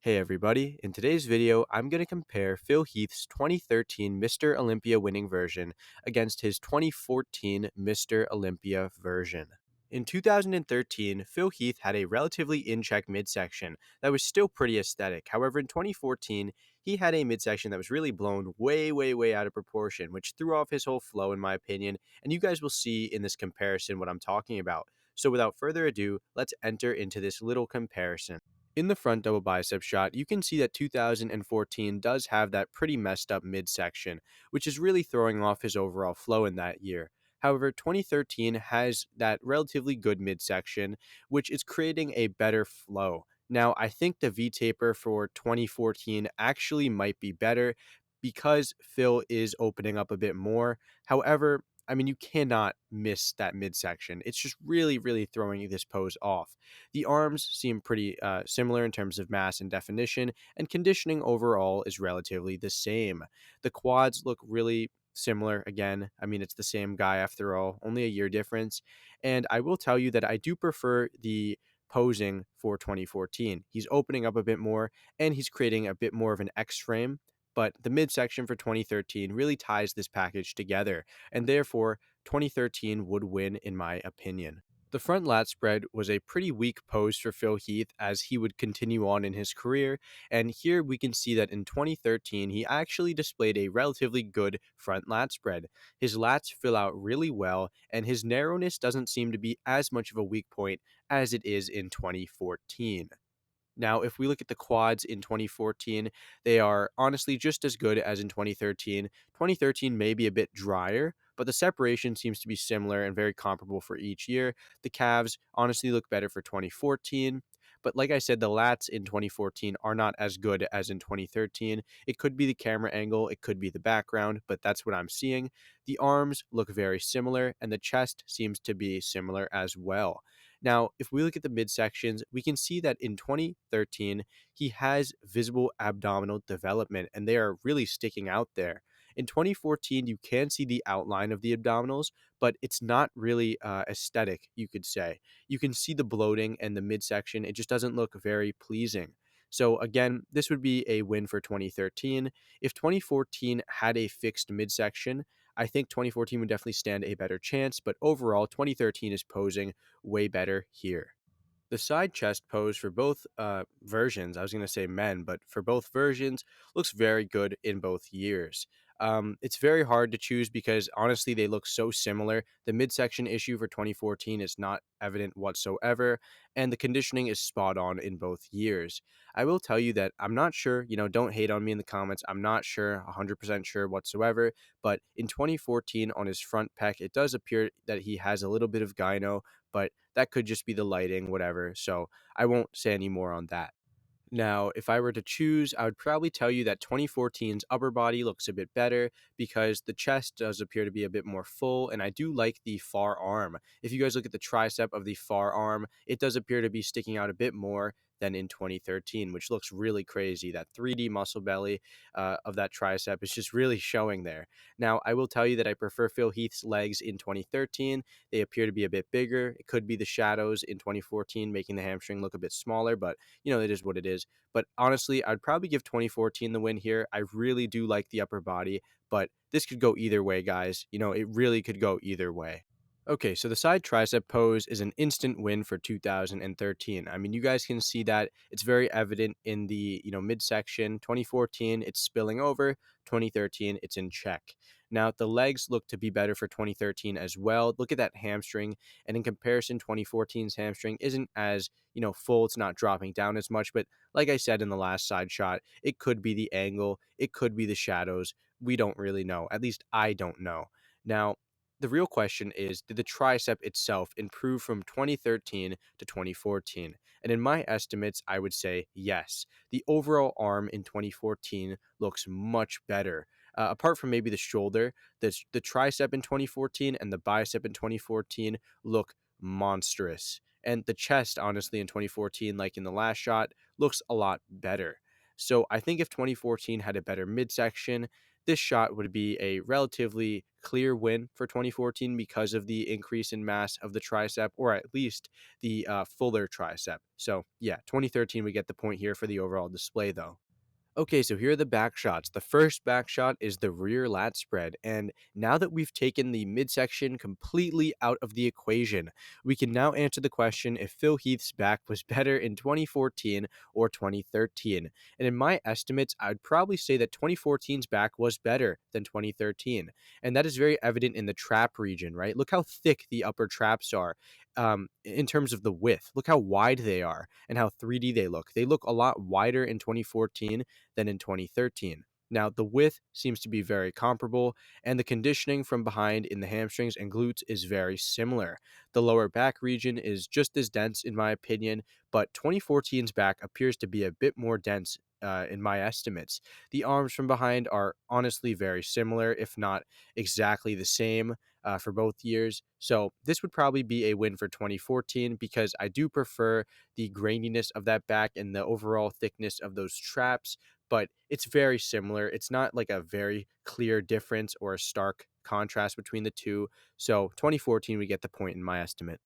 Hey everybody, in today's video, I'm going to compare Phil Heath's 2013 Mr. Olympia winning version against his 2014 Mr. Olympia version. In 2013, Phil Heath had a relatively in-check midsection that was still pretty aesthetic. However, in 2014, he had a midsection that was really blown way out of proportion, which threw off his whole flow in my opinion, and you guys will see in this comparison what I'm talking about. So without further ado, let's enter into this little comparison. In the front double bicep shot, you can see that 2014 does have that pretty messed up midsection, which is really throwing off his overall flow in that year. However, 2013 has that relatively good midsection, which is creating a better flow. Now, I think the V taper for 2014 actually might be better because Phil is opening up a bit more. However, I mean, you cannot miss that midsection. It's just really throwing this pose off. The arms seem pretty similar in terms of mass and definition, and conditioning overall is relatively the same. The quads look really similar again. I mean, it's the same guy after all, only a year difference. And I will tell you that I do prefer the posing for 2014. He's opening up a bit more and he's creating a bit more of an X frame. But the midsection for 2013 really ties this package together, and therefore 2013 would win in my opinion. The front lat spread was a pretty weak pose for Phil Heath as he would continue on in his career, and here we can see that in 2013 he actually displayed a relatively good front lat spread. His lats fill out really well, and his narrowness doesn't seem to be as much of a weak point as it is in 2014. Now, if we look at the quads in 2014, they are honestly just as good as in 2013. 2013 may be a bit drier, but the separation seems to be similar and very comparable for each year. The calves honestly look better for 2014. But like I said, the lats in 2014 are not as good as in 2013. It could be the camera angle, it could be the background, but that's what I'm seeing. The arms look very similar, and the chest seems to be similar as well. Now, if we look at the midsections, we can see that in 2013, he has visible abdominal development, and they are really sticking out there. In 2014, you can see the outline of the abdominals, but it's not really aesthetic, you could say. You can see the bloating and the midsection. It just doesn't look very pleasing. So again, this would be a win for 2013. If 2014 had a fixed midsection, I think 2014 would definitely stand a better chance, but overall, 2013 is posing way better here. The side chest pose for both versions, I was going to say men, but for both versions, looks very good in both years. It's very hard to choose because honestly, they look so similar. The midsection issue for 2014 is not evident whatsoever, and the conditioning is spot on in both years. I will tell you that I'm not sure, don't hate on me in the comments. I'm not sure, 100% sure whatsoever, but in 2014 on his front pec, it does appear that he has a little bit of gyno, but that could just be the lighting, whatever. So I won't say any more on that. Now, if I were to choose, I would probably tell you that 2014's upper body looks a bit better because the chest does appear to be a bit more full, and I do like the far arm. If you guys look at the tricep of the far arm, it does appear to be sticking out a bit more than in 2013, which looks really crazy. That 3D muscle belly of that tricep is just really showing there. Now, I will tell you that I prefer Phil Heath's legs in 2013. They appear to be a bit bigger. It could be the shadows in 2014 making the hamstring look a bit smaller, but it is what it is. But honestly, I'd probably give 2014 the win here. I really do like the upper body, but this could go either way, guys. It really could go either way. Okay, so the side tricep pose is an instant win for 2013. I mean, you guys can see that it's very evident in the, midsection. 2014, it's spilling over. 2013, it's in check. Now, the legs look to be better for 2013 as well. Look at that hamstring. And in comparison, 2014's hamstring isn't as, full. It's not dropping down as much. But like I said in the last side shot, it could be the angle. It could be the shadows. We don't really know. At least I don't know. Now, the real question is, did the tricep itself improve from 2013 to 2014? And in my estimates, I would say yes. The overall arm in 2014 looks much better. Apart from maybe the shoulder, the tricep in 2014 and the bicep in 2014 look monstrous. And the chest, honestly, in 2014, like in the last shot, looks a lot better. So I think if 2014 had a better midsection, this shot would be a relatively clear win for 2014 because of the increase in mass of the tricep, or at least the fuller tricep. So, yeah, 2013, we get the point here for the overall display, though. Okay, so here are the back shots. The first back shot is the rear lat spread. And now that we've taken the midsection completely out of the equation, we can now answer the question if Phil Heath's back was better in 2014 or 2013. And in my estimates, I'd probably say that 2014's back was better than 2013. And that is very evident in the trap region, right? Look how thick the upper traps are in terms of the width. Look how wide they are and how 3D they look. They look a lot wider in 2014 than in 2013. Now, the width seems to be very comparable, and the conditioning from behind in the hamstrings and glutes is very similar. The lower back region is just as dense, in my opinion, but 2014's back appears to be a bit more dense. In my estimates, the arms from behind are honestly very similar, if not exactly the same for both years. So, this would probably be a win for 2014 because I do prefer the graininess of that back and the overall thickness of those traps, but it's very similar. It's not like a very clear difference or a stark contrast between the two. So 2014, we get the point in my estimate.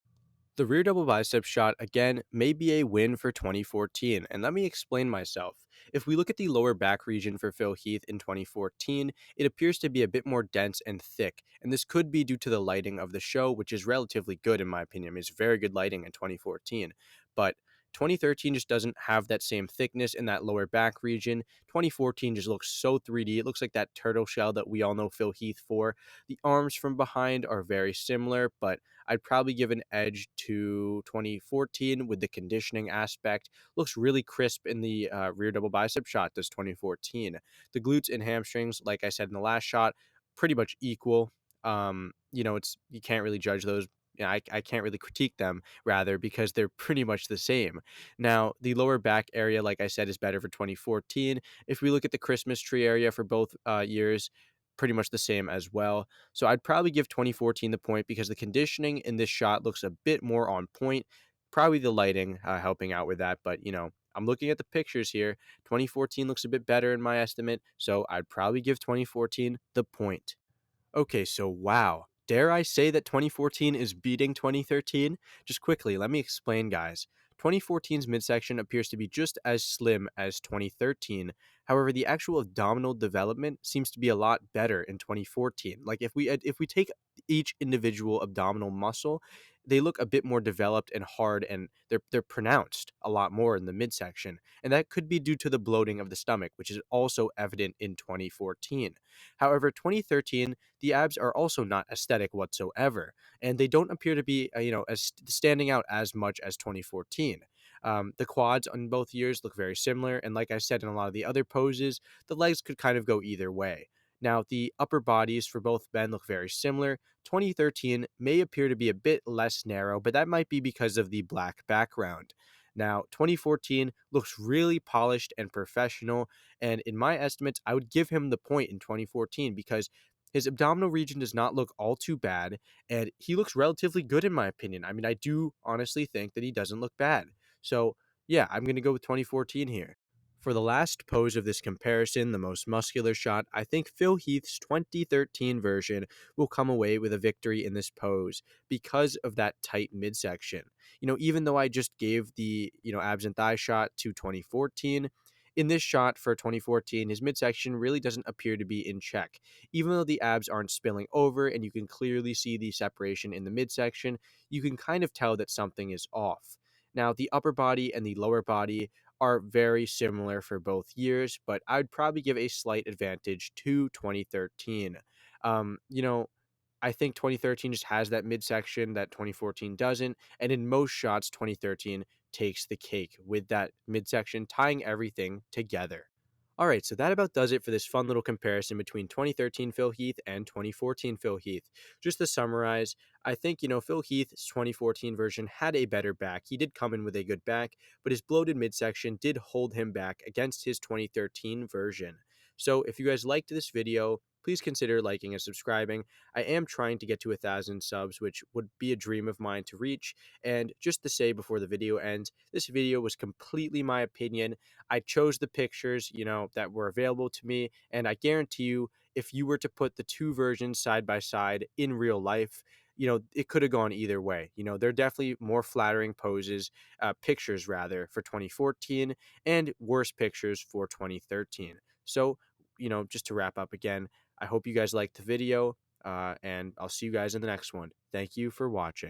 The rear double bicep shot, again, may be a win for 2014, and let me explain myself. If we look at the lower back region for Phil Heath in 2014, it appears to be a bit more dense and thick, and this could be due to the lighting of the show, which is relatively good in my opinion. I mean, it's very good lighting in 2014, but 2013 just doesn't have that same thickness in that lower back region. 2014 just looks so 3D. It looks like that turtle shell that we all know Phil Heath for. The arms from behind are very similar, but I'd probably give an edge to 2014 with the conditioning aspect. Looks really crisp in the rear double bicep shot, does 2014. The glutes and hamstrings, like I said in the last shot, pretty much equal. It's you can't really judge those. I can't really critique them, rather, because they're pretty much the same. Now, the lower back area, like I said, is better for 2014. If we look at the Christmas tree area for both years, pretty much the same as well. So I'd probably give 2014 the point because the conditioning in this shot looks a bit more on point. Probably the lighting helping out with that, but I'm looking at the pictures here. 2014 looks a bit better in my estimate, so I'd probably give 2014 the point. Okay, so wow. Dare I say that 2014 is beating 2013? Just quickly, let me explain, guys. 2014's midsection appears to be just as slim as 2013. However, the actual abdominal development seems to be a lot better in 2014. Like if we take each individual abdominal muscle, they look a bit more developed and hard, and they're pronounced a lot more in the midsection. And that could be due to the bloating of the stomach, which is also evident in 2014. However, 2013, the abs are also not aesthetic whatsoever, and they don't appear to be, as standing out as much as 2014. The quads on both years look very similar, and like I said in a lot of the other poses, the legs could kind of go either way. Now, the upper bodies for both men look very similar. 2013 may appear to be a bit less narrow, but that might be because of the black background. Now, 2014 looks really polished and professional, and in my estimates, I would give him the point in 2014 because his abdominal region does not look all too bad, and he looks relatively good in my opinion. I mean, I do honestly think that he doesn't look bad. So, yeah, I'm going to go with 2014 here. For the last pose of this comparison, the most muscular shot, I think Phil Heath's 2013 version will come away with a victory in this pose because of that tight midsection. Even though I just gave the, abs and thigh shot to 2014, in this shot for 2014, his midsection really doesn't appear to be in check. Even though the abs aren't spilling over and you can clearly see the separation in the midsection, you can kind of tell that something is off. Now, the upper body and the lower body are very similar for both years, but I'd probably give a slight advantage to 2013. Um, you know, I think 2013 just has that midsection that 2014 doesn't, and in most shots, 2013 takes the cake with that midsection tying everything together. All right, so that about does it for this fun little comparison between 2013 Phil Heath and 2014 Phil Heath. Just to summarize, I think, Phil Heath's 2014 version had a better back. He did come in with a good back, but his bloated midsection did hold him back against his 2013 version. So if you guys liked this video, please consider liking and subscribing. I am trying to get to 1,000 subs, which would be a dream of mine to reach. And just to say before the video ends, this video was completely my opinion. I chose the pictures, that were available to me, and I guarantee you, if you were to put the two versions side by side in real life, it could have gone either way. They're definitely more flattering pictures rather, for 2014, and worse pictures for 2013. So, just to wrap up again, I hope you guys liked the video, and I'll see you guys in the next one. Thank you for watching.